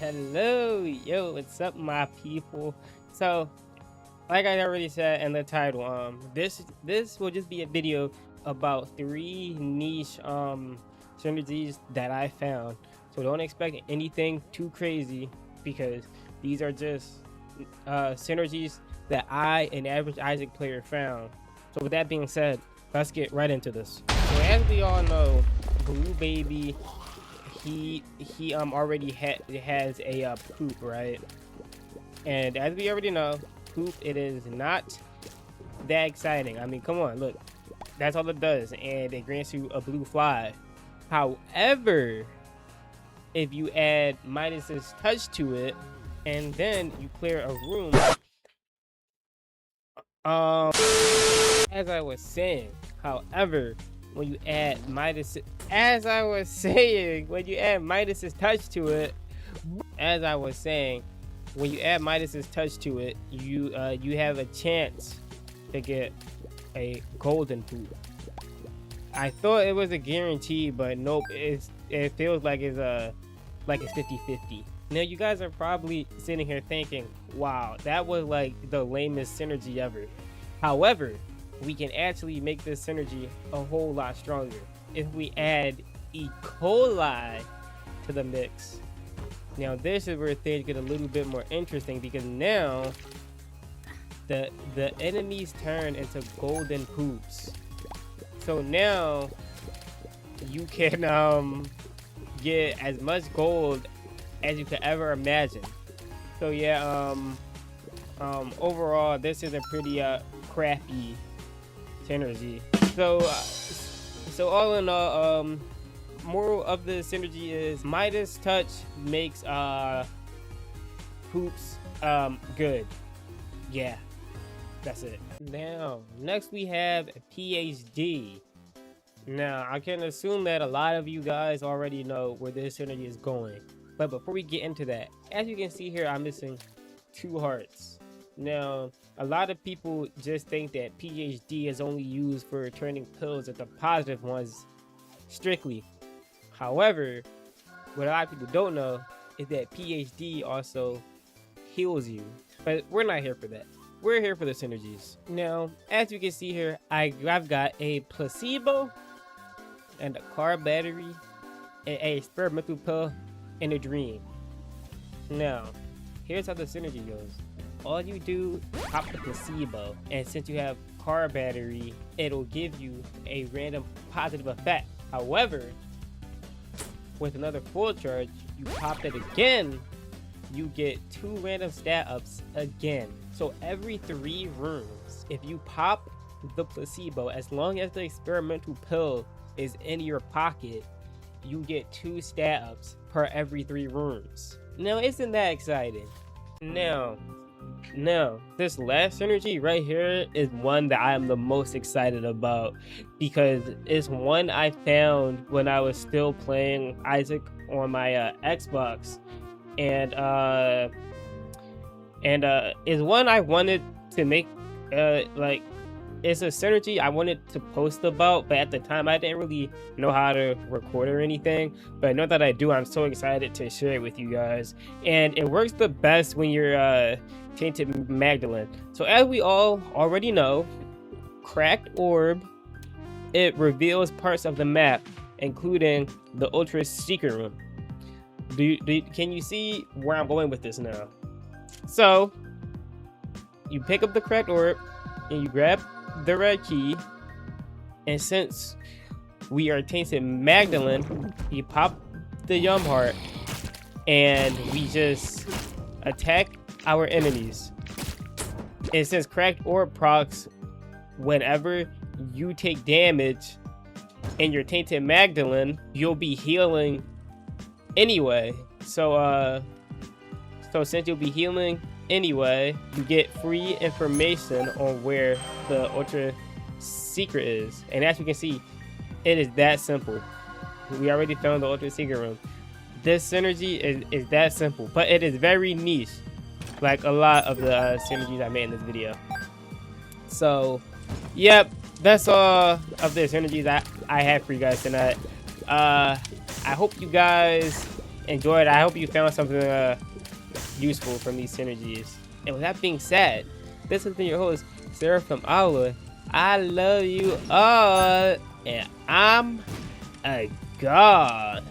Hello, yo, what's up, my people? So, like I already said in the title, this will just be a video about 3 niche synergies that I found. So don't expect anything too crazy because these are just synergies that I, an average Isaac player, found. So with that being said, let's get right into this. So as we all know, Blue Baby, he already has a poop, right? And as we already know, poop, it is not that exciting. I mean, come on, look, that's all it does, and it grants you a blue fly. However, if you add Midas's touch to it and then you clear a room, as I was saying, however, when you add Midas, as I was saying, when you add Midas's touch to it, as I was saying, when you add Midas's touch to it, you have a chance to get a golden poop. I thought it was a guarantee, but nope, it feels like it's 50-50. Now you guys are probably sitting here thinking, wow, that was like the lamest synergy ever. However, we can actually make this synergy a whole lot stronger if we add E. coli to the mix. Now this is where things get a little bit more interesting, because now the enemies turn into golden poops. So now you can get as much gold as you could ever imagine. So yeah, overall this is a pretty crappy synergy. So all in all, moral of the synergy is Midas touch makes poops good. Yeah, that's it. Now next we have PhD. Now I can assume that a lot of you guys already know where this synergy is going, but before we get into that, as you can see here, I'm missing 2 hearts. Now a lot of people just think that PhD is only used for turning pills into positive ones strictly. However, what a lot of people don't know is that PhD also heals you, but we're not here for that. We're here for the synergies. Now, as you can see here, I've got a placebo and a car battery, and a experimental pill, and a dream. Now, here's how the synergy goes. All you do, pop the placebo, and since you have car battery, it'll give you a random positive effect. However, with another full charge, you pop it again, you get 2 random stat ups again. So every 3 rooms, if you pop the placebo, as long as the experimental pill is in your pocket, you get 2 stat ups per every 3 rooms. Now, isn't that exciting? Now, this last synergy right here is one that I am the most excited about, because it's one I found when I was still playing Isaac on my Xbox, and is one I wanted to make. Like, it's a synergy I wanted to post about, but at the time I didn't really know how to record or anything. But now that I do, I'm so excited to share it with you guys. And it works the best when you're Tainted Magdalene. So as we all already know, Cracked Orb, it reveals parts of the map, including the Ultra Secret Room. Can you see where I'm going with this now? So you pick up the Cracked Orb and you grab the red key, and since we are Tainted Magdalene, you pop the Yum Heart and we just attack our enemies. And since Cracked Orb procs whenever you take damage and you're Tainted Magdalene, you'll be healing anyway. So since you'll be healing anyway, you get free information on where the Ultra Secret is. And as you can see, it is that simple. We already found the Ultra Secret Room. This synergy is that simple, but it is very niche, like a lot of the synergies I made in this video. So yep, that's all of the synergies I have for you guys tonight. I hope you guys enjoyed. I hope you found something useful from these synergies. And with that being said, this has been your host, Sarah from Aula. I love you all, and I'm a god.